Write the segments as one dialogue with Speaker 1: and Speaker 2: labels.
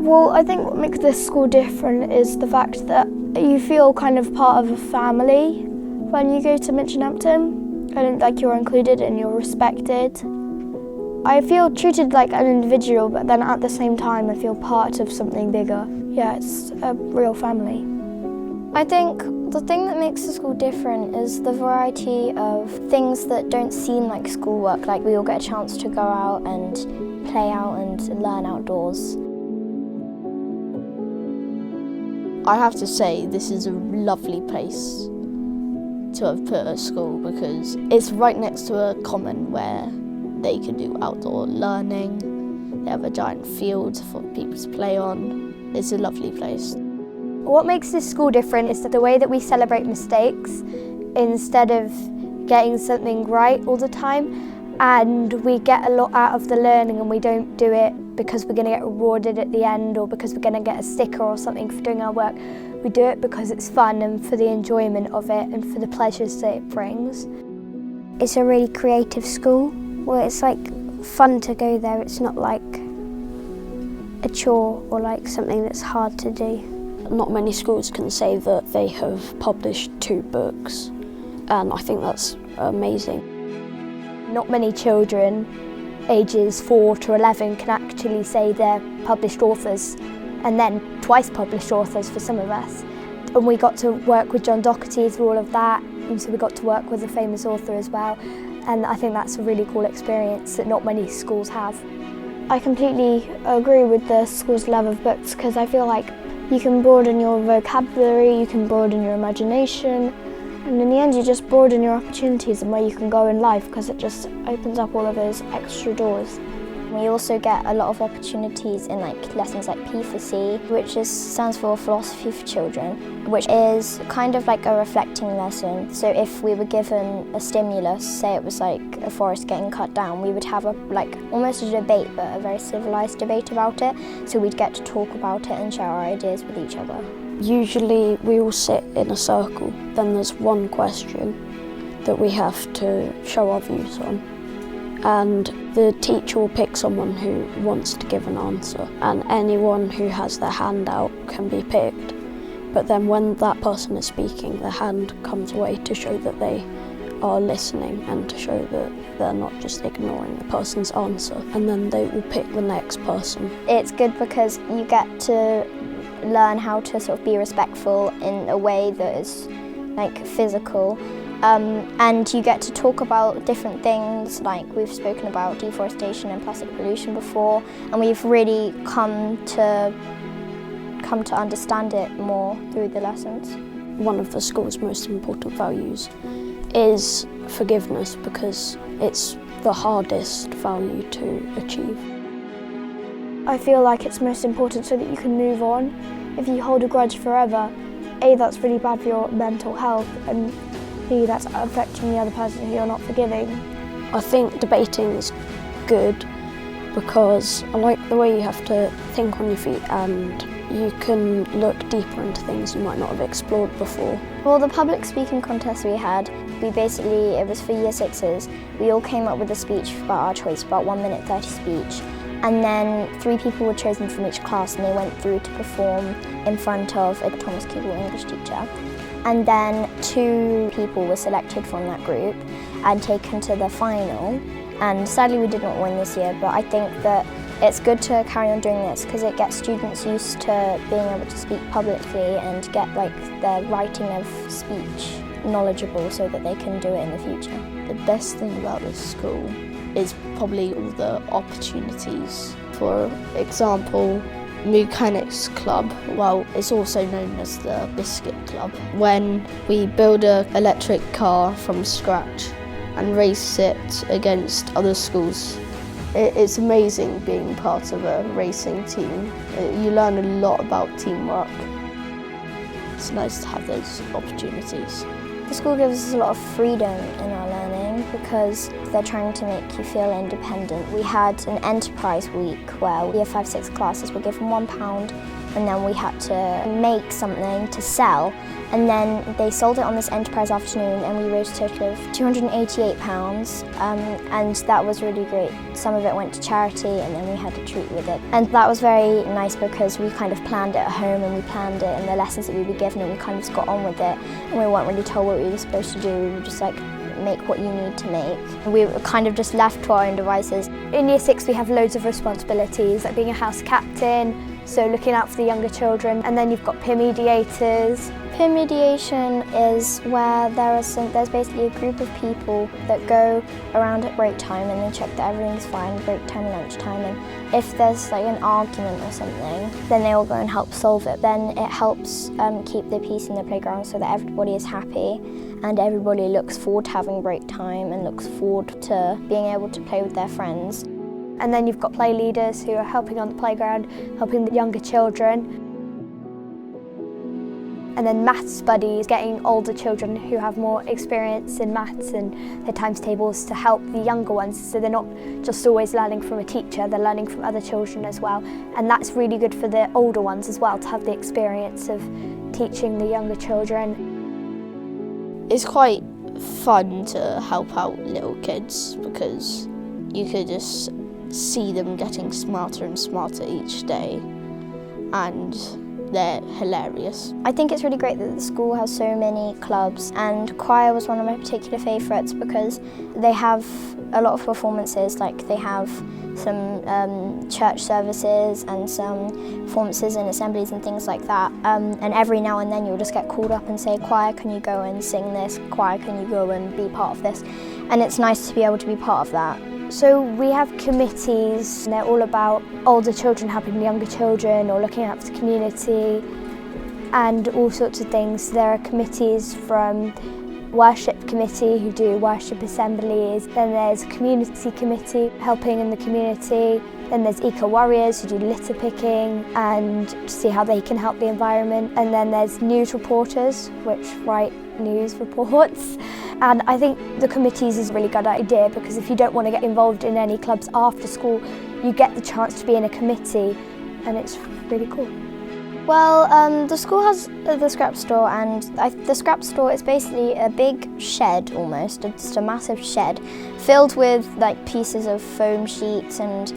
Speaker 1: Well, I think what makes this school different is the fact that you feel kind of part of a family when you go to Minchinhampton, and like you're included and you're respected. I feel treated like an individual, but then at the same time I feel part of something bigger. Yeah, it's a real family. I think the thing that makes the school different is the variety of things that don't seem like schoolwork. Like we all get a chance to go out and play out and learn outdoors.
Speaker 2: I have to say this is a lovely place to have put a school because it's right next to a common where they can do outdoor learning. They have a giant field for people to play on. It's a lovely place.
Speaker 1: What makes this school different is the way that we celebrate mistakes instead of getting something right all the time. And we get a lot out of the learning, and we don't do it because we're going to get rewarded at the end or because we're going to get a sticker or something for doing our work. We do it because it's fun and for the enjoyment of it and for the pleasures that it brings.
Speaker 3: It's a really creative school where it's like fun to go there. It's not like a chore or like something that's hard to do.
Speaker 4: Not many schools can say that they have published 2 books, and I think that's amazing.
Speaker 1: Not many children ages 4 to 11 can actually say they're published authors, and then twice published authors for some of us. And we got to work with John Doherty through all of that, and so we got to work with a famous author as well. And I think that's a really cool experience that not many schools have. I completely agree with the school's love of books because I feel like you can broaden your vocabulary, you can broaden your imagination, and in the end you just broaden your opportunities and where you can go in life because it just opens up all of those extra doors.
Speaker 5: We also get a lot of opportunities in lessons like P4C, which stands for Philosophy for Children, which is kind of like a reflecting lesson. So if we were given a stimulus, say it was like a forest getting cut down, we would have almost a debate, but a very civilised debate about it. So we'd get to talk about it and share our ideas with each other.
Speaker 4: Usually we all sit in a circle, then there's one question that we have to show our views on. And the teacher will pick someone who wants to give an answer, and anyone who has their hand out can be picked. But then when that person is speaking, their hand comes away to show that they are listening and to show that they're not just ignoring the person's answer, and then they will pick the next person.
Speaker 5: It's good because you get to learn how to sort of be respectful in a way that is physical. And you get to talk about different things, like we've spoken about deforestation and plastic pollution before, and we've really come to understand it more through the lessons.
Speaker 4: One of the school's most important values is forgiveness because it's the hardest value to achieve.
Speaker 1: I feel like it's most important so that you can move on. If you hold a grudge forever, A, that's really bad for your mental health, and B, that's affecting the other person who you're not forgiving.
Speaker 4: I think debating is good because I like the way you have to think on your feet and you can look deeper into things you might not have explored before.
Speaker 5: Well, the public speaking contest we had, it was for Year 6s. We all came up with a speech about our choice, about 1 minute 30 speech. And then 3 people were chosen from each class and they went through to perform in front of a Thomas Kegel English teacher. And then 2 people were selected from that group and taken to the final. And sadly we did not win this year, but I think that it's good to carry on doing this because it gets students used to being able to speak publicly and get their writing of speech knowledgeable so that they can do it in the future.
Speaker 2: The best thing about this school is probably all the opportunities. For example, Mechanics Club, well, it's also known as the Biscuit Club. When we build an electric car from scratch and race it against other schools, it's amazing being part of a racing team. You learn a lot about teamwork. It's nice to have those opportunities.
Speaker 5: The school gives us a lot of freedom in our learning because they're trying to make you feel independent. We had an enterprise week where Year 5-6 classes were given £1 and then we had to make something to sell. And then they sold it on this enterprise afternoon, and we raised a total of £288, and that was really great. Some of it went to charity, and then we had a treat with it. And that was very nice because we kind of planned it at home, and we planned it in the lessons that we were given, and we kind of just got on with it. And we weren't really told what we were supposed to do. We were just like, make what you need to make. We were kind of just left to our own devices.
Speaker 1: In Year 6 we have loads of responsibilities, like being a house captain, so looking out for the younger children, and then you've got peer mediators.
Speaker 5: Peer mediation is where there's basically a group of people that go around at break time and they check that everything's fine, break time, lunchtime, and if there's like an argument or something, then they all go and help solve it. Then it helps keep the peace in the playground so that everybody is happy and everybody looks forward to having break time and looks forward to being able to play with their friends.
Speaker 1: And then you've got play leaders who are helping on the playground, helping the younger children. And then maths buddies, getting older children who have more experience in maths and their times tables to help the younger ones, so they're not just always learning from a teacher, they're learning from other children as well. And that's really good for the older ones as well, to have the experience of teaching the younger children.
Speaker 2: It's quite fun to help out little kids because you could just see them getting smarter and smarter each day, and they're hilarious.
Speaker 5: I think it's really great that the school has so many clubs, and choir was one of my particular favourites because they have a lot of performances. Like they have some church services and some performances and assemblies and things like that, and every now and then you'll just get called up and say, choir, can you go and sing this? Choir, can you go and be part of this? And it's nice to be able to be part of that.
Speaker 1: So we have committees, and they're all about older children helping the younger children or looking after the community and all sorts of things. There are committees from worship committee who do worship assemblies, then there's a community committee helping in the community, then there's eco warriors who do litter picking and see how they can help the environment, and then there's news reporters which write news reports. And I think the committees is a really good idea because if you don't want to get involved in any clubs after school, you get the chance to be in a committee, and it's really cool.
Speaker 5: Well, the school has the scrap store, and the scrap store is basically a big shed almost. It's a massive shed filled with like pieces of foam sheets and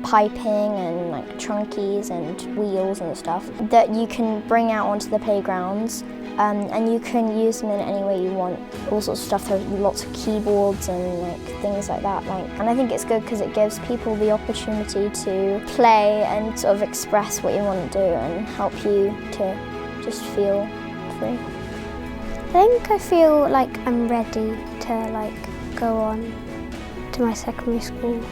Speaker 5: piping and like trunkies and wheels and stuff that you can bring out onto the playgrounds. And you can use them in any way you want. All sorts of stuff, there's lots of keyboards and like things like that. And I think it's good because it gives people the opportunity to play and sort of express what you want to do and help you to just feel free.
Speaker 3: I think I feel like I'm ready to go on to my secondary school.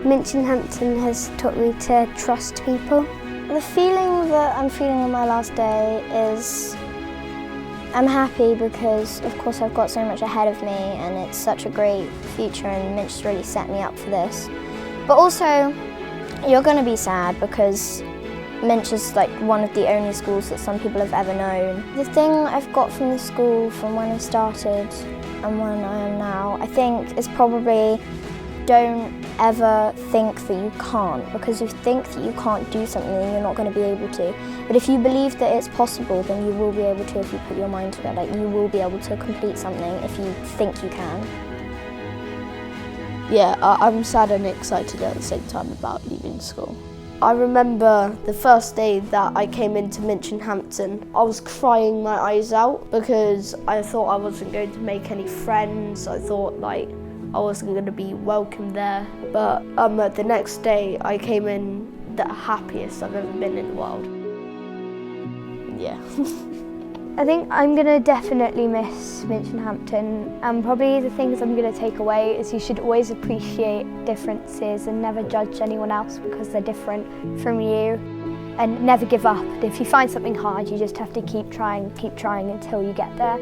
Speaker 3: Minchinhampton has taught me to trust people.
Speaker 5: The feeling that I'm feeling on my last day is I'm happy because of course I've got so much ahead of me and it's such a great future, and Minch has really set me up for this. But also you're going to be sad because Minch is like one of the only schools that some people have ever known. The thing I've got from the school from when I started and when I am now, I think is probably don't ever think that you can't, because if you think that you can't do something then you're not going to be able to. But if you believe that it's possible then you will be able to if you put your mind to it. Like you will be able to complete something if you think you can.
Speaker 2: Yeah, I'm sad and excited at the same time about leaving school. I remember the first day that I came into Minchinhampton, I was crying my eyes out because I thought I wasn't going to make any friends. I thought I wasn't going to be welcome there, but the next day I came in the happiest I've ever been in the world. Yeah.
Speaker 1: I think I'm going to definitely miss Minchinhampton, and probably the things I'm going to take away is you should always appreciate differences and never judge anyone else because they're different from you, and never give up. And if you find something hard, you just have to keep trying until you get there.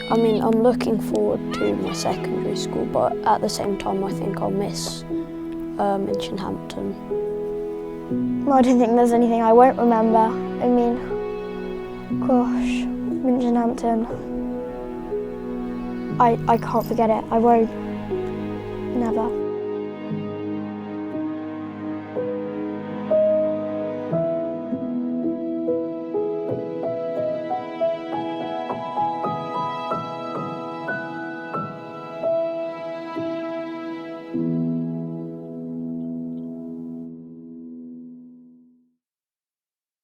Speaker 4: I mean, I'm looking forward to my secondary school, but at the same time I think I'll miss Minchinhampton.
Speaker 5: Well, I don't think there's anything I won't remember. I mean, gosh, Minchinhampton. I can't forget it. I won't. Never.